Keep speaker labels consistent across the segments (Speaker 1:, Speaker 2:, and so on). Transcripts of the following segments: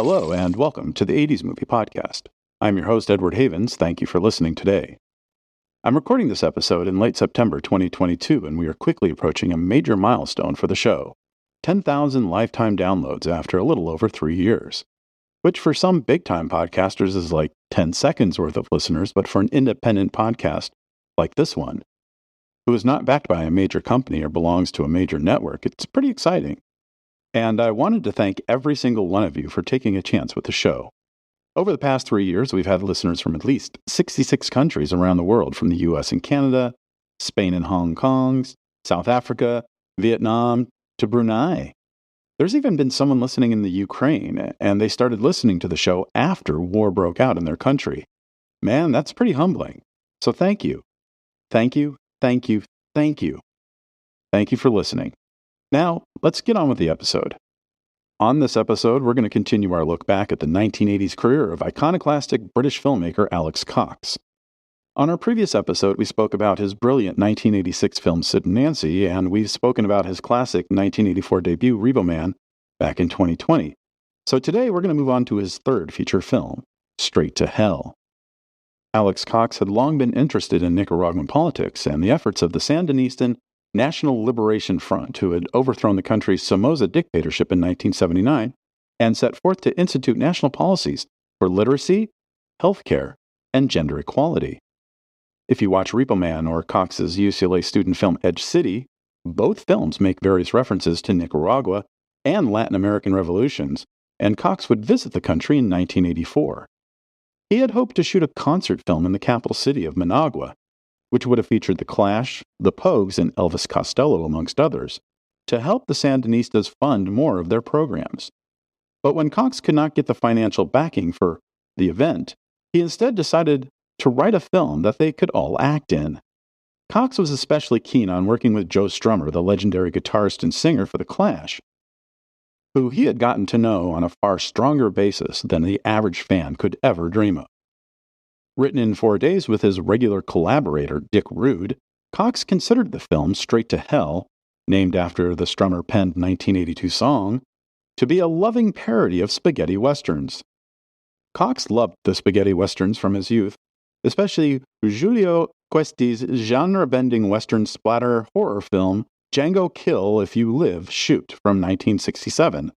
Speaker 1: Hello, and welcome to the 80s Movie Podcast. I'm your host, Edward Havens. Thank you for listening today. I'm recording this episode in late September 2022, and we are quickly approaching a major milestone for the show, 10,000 lifetime downloads after a little over 3 years, which for some big-time podcasters is like 10 seconds worth of listeners, but for an independent podcast like this one, who is not backed by a major company or belongs to a major network, it's pretty exciting. And I wanted to thank every single one of you for taking a chance with the show. Over the past 3 years, we've had listeners from at least 66 countries around the world, from the US and Canada, Spain and Hong Kong, South Africa, Vietnam, to Brunei. There's even been someone listening in the Ukraine, and they started listening to the show after war broke out in their country. Man, that's pretty humbling. So thank you. Thank you, thank you, thank you. Thank you for listening. Now, let's get on with the episode. On this episode, we're going to continue our look back at the 1980s career of iconoclastic British filmmaker Alex Cox. On our previous episode, we spoke about his brilliant 1986 film Sid and Nancy, and we've spoken about his classic 1984 debut Rebo Man back in 2020. So today, we're going to move on to his third feature film, Straight to Hell. Alex Cox had long been interested in Nicaraguan politics and the efforts of the Sandinistan National Liberation Front, who had overthrown the country's Somoza dictatorship in 1979 and set forth to institute national policies for literacy, healthcare, and gender equality. If you watch Repo Man or Cox's UCLA student film Edge City, both films make various references to Nicaragua and Latin American revolutions, and Cox would visit the country in 1984. He had hoped to shoot a concert film in the capital city of Managua, which would have featured The Clash, The Pogues, and Elvis Costello, amongst others, to help the Sandinistas fund more of their programs. But when Cox could not get the financial backing for the event, he instead decided to write a film that they could all act in. Cox was especially keen on working with Joe Strummer, the legendary guitarist and singer for The Clash, who he had gotten to know on a far stronger basis than the average fan could ever dream of. Written in 4 days with his regular collaborator, Dick Rude, Cox considered the film Straight to Hell, named after the Strummer-penned 1982 song, to be a loving parody of spaghetti westerns. Cox loved the spaghetti westerns from his youth, especially Giulio Questi's genre-bending western splatter horror film Django Kill If You Live, Shoot from 1967.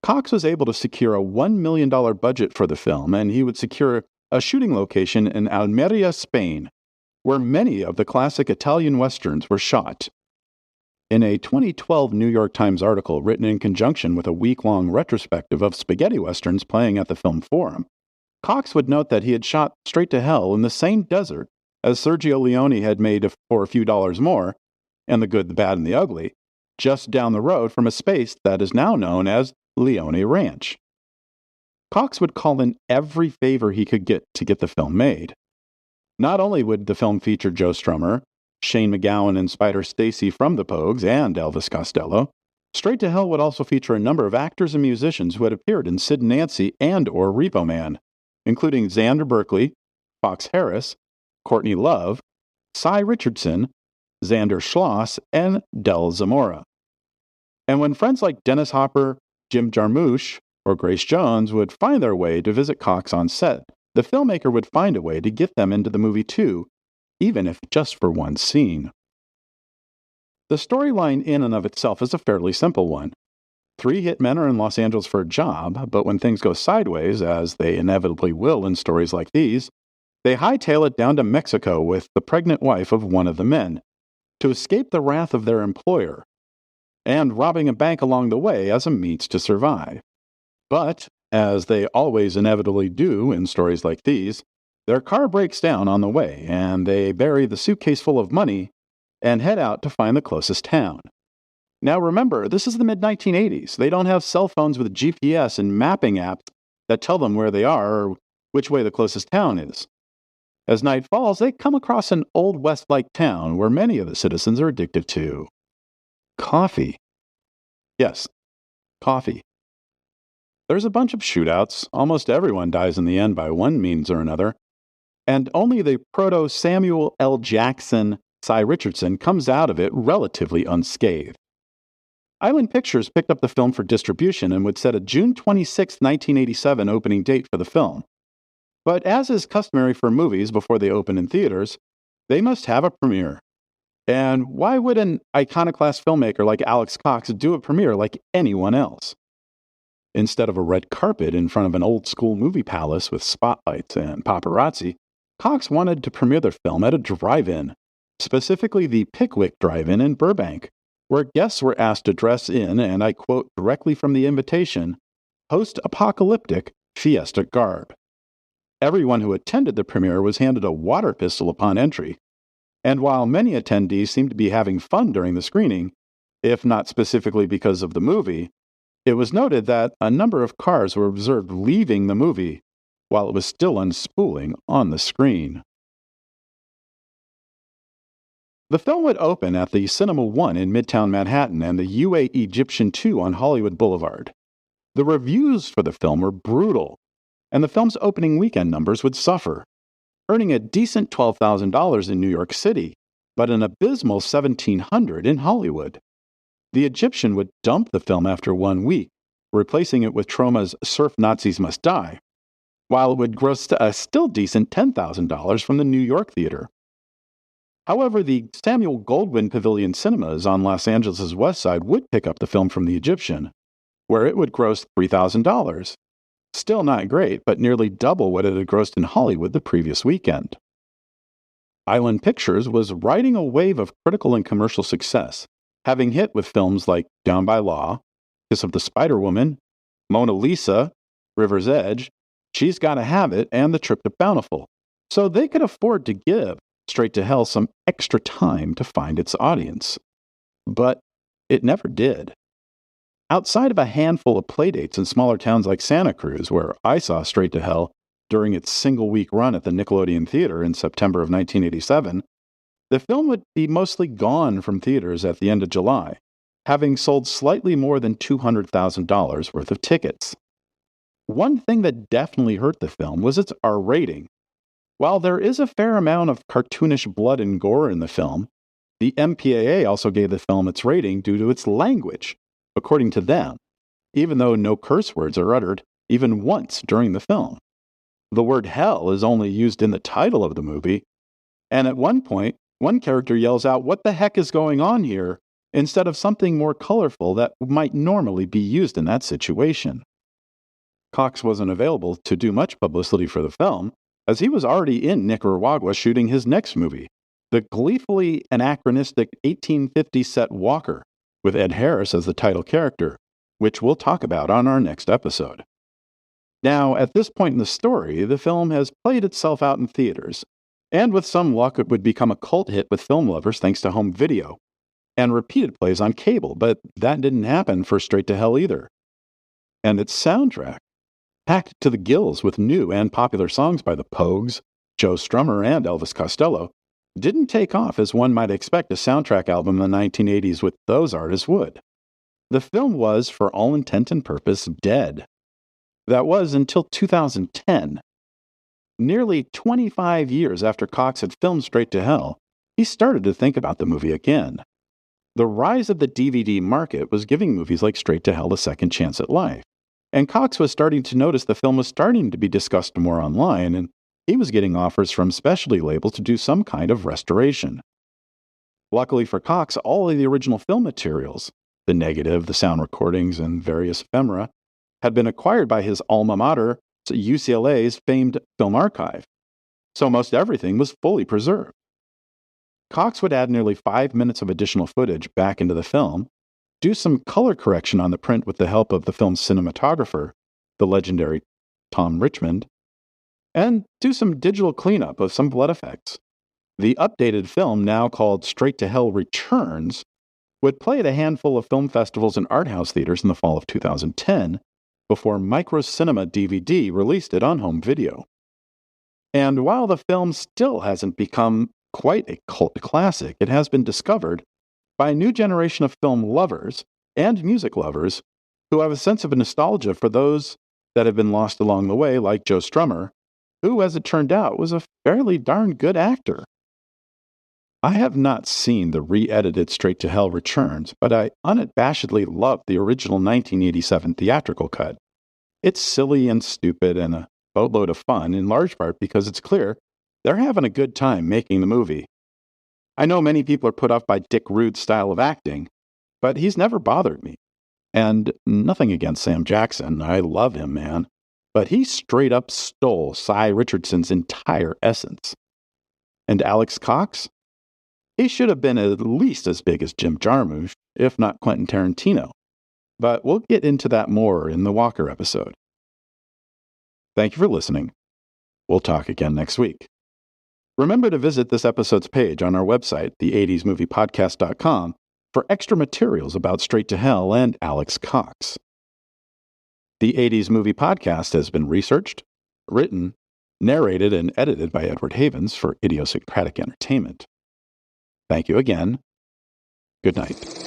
Speaker 1: Cox was able to secure a $1 million budget for the film, and he would secure a shooting location in Almeria, Spain, where many of the classic Italian westerns were shot. In a 2012 New York Times article written in conjunction with a week-long retrospective of spaghetti westerns playing at the Film Forum, Cox would note that he had shot Straight to Hell in the same desert as Sergio Leone had made for a few dollars more, and The Good, the Bad, and the Ugly, just down the road from a space that is now known as Leone Ranch. Cox would call in every favor he could get to get the film made. Not only would the film feature Joe Strummer, Shane MacGowan and Spider Stacy from the Pogues, and Elvis Costello, Straight to Hell would also feature a number of actors and musicians who had appeared in Sid and Nancy and or Repo Man, including Xander Berkeley, Fox Harris, Courtney Love, Cy Richardson, Xander Schloss, and Del Zamora. And when friends like Dennis Hopper, Jim Jarmusch, or Grace Jones would find their way to visit Cox on set, the filmmaker would find a way to get them into the movie too, even if just for one scene. The storyline in and of itself is a fairly simple one. 3 hitmen are in Los Angeles for a job, but when things go sideways, as they inevitably will in stories like these, they hightail it down to Mexico with the pregnant wife of one of the men, to escape the wrath of their employer, and robbing a bank along the way as a means to survive. But, as they always inevitably do in stories like these, their car breaks down on the way, and they bury the suitcase full of money and head out to find the closest town. Now remember, this is the mid-1980s. They don't have cell phones with GPS and mapping apps that tell them where they are or which way the closest town is. As night falls, they come across an Old West-like town where many of the citizens are addicted to coffee. Yes, coffee. There's a bunch of shootouts. Almost everyone dies in the end by one means or another. And only the proto-Samuel L. Jackson, Cy Richardson, comes out of it relatively unscathed. Island Pictures picked up the film for distribution and would set a June 26, 1987 opening date for the film. But as is customary for movies before they open in theaters, they must have a premiere. And why would an iconoclast filmmaker like Alex Cox do a premiere like anyone else? Instead of a red carpet in front of an old school movie palace with spotlights and paparazzi, Cox wanted to premiere the film at a drive-in, specifically the Pickwick Drive-In in Burbank, where guests were asked to dress in, and I quote directly from the invitation, post-apocalyptic fiesta garb. Everyone who attended the premiere was handed a water pistol upon entry, and while many attendees seemed to be having fun during the screening, if not specifically because of the movie, it was noted that a number of cars were observed leaving the movie while it was still unspooling on the screen. The film would open at the Cinema 1 in Midtown Manhattan and the UA Egyptian 2 on Hollywood Boulevard. The reviews for the film were brutal, and the film's opening weekend numbers would suffer, earning a decent $12,000 in New York City, but an abysmal $1,700 in Hollywood. The Egyptian would dump the film after 1 week, replacing it with Troma's Surf Nazis Must Die, while it would gross a still decent $10,000 from the New York theater. However, the Samuel Goldwyn Pavilion Cinemas on Los Angeles' West Side would pick up the film from the Egyptian, where it would gross $3,000. Still not great, but nearly double what it had grossed in Hollywood the previous weekend. Island Pictures was riding a wave of critical and commercial success, having hit with films like Down by Law, Kiss of the Spider Woman, Mona Lisa, River's Edge, She's Gotta Have It, and The Trip to Bountiful, so they could afford to give Straight to Hell some extra time to find its audience. But it never did. Outside of a handful of playdates in smaller towns like Santa Cruz, where I saw Straight to Hell during its single-week run at the Nickelodeon Theater in September of 1987, the film would be mostly gone from theaters at the end of July, having sold slightly more than $200,000 worth of tickets. One thing that definitely hurt the film was its R rating. While there is a fair amount of cartoonish blood and gore in the film, the MPAA also gave the film its rating due to its language, according to them, even though no curse words are uttered even once during the film. The word hell is only used in the title of the movie, and at one point, one character yells out, "What the heck is going on here?" instead of something more colorful that might normally be used in that situation. Cox wasn't available to do much publicity for the film, as he was already in Nicaragua shooting his next movie, the gleefully anachronistic 1850 set Walker, with Ed Harris as the title character, which we'll talk about on our next episode. Now, at this point in the story, the film has played itself out in theaters, and with some luck it would become a cult hit with film lovers thanks to home video, and repeated plays on cable, but that didn't happen for Straight to Hell either. And its soundtrack, packed to the gills with new and popular songs by the Pogues, Joe Strummer, and Elvis Costello, didn't take off as one might expect a soundtrack album in the 1980s with those artists would. The film was, for all intent and purpose, dead. That was until 2010. Nearly 25 years after Cox had filmed Straight to Hell, he started to think about the movie again. The rise of the DVD market was giving movies like Straight to Hell a second chance at life, and Cox was starting to notice the film was starting to be discussed more online, and he was getting offers from specialty labels to do some kind of restoration. Luckily for Cox, all of the original film materials, the negative, the sound recordings, and various ephemera, had been acquired by his alma mater, UCLA's famed film archive, so most everything was fully preserved. Cox would add nearly 5 minutes of additional footage back into the film, do some color correction on the print with the help of the film's cinematographer, the legendary Tom Richmond, and do some digital cleanup of some blood effects. The updated film, now called Straight to Hell Returns, would play at a handful of film festivals and art house theaters in the fall of 2010, before Microcinema DVD released it on home video. And while the film still hasn't become quite a cult classic, it has been discovered by a new generation of film lovers and music lovers who have a sense of nostalgia for those that have been lost along the way, like Joe Strummer, who, as it turned out, was a fairly darn good actor. I have not seen the re-edited Straight to Hell Returns, but I unabashedly love the original 1987 theatrical cut. It's silly and stupid and a boatload of fun, in large part because it's clear they're having a good time making the movie. I know many people are put off by Dick Rude's style of acting, but he's never bothered me. And nothing against Sam Jackson, I love him, man. But he straight up stole Cy Richardson's entire essence. And Alex Cox? He should have been at least as big as Jim Jarmusch, if not Quentin Tarantino. But we'll get into that more in the Walker episode. Thank you for listening. We'll talk again next week. Remember to visit this episode's page on our website, the80smoviepodcast.com, for extra materials about Straight to Hell and Alex Cox. The 80s Movie Podcast has been researched, written, narrated, and edited by Edward Havens for Idiosyncratic Entertainment. Thank you again. Good night.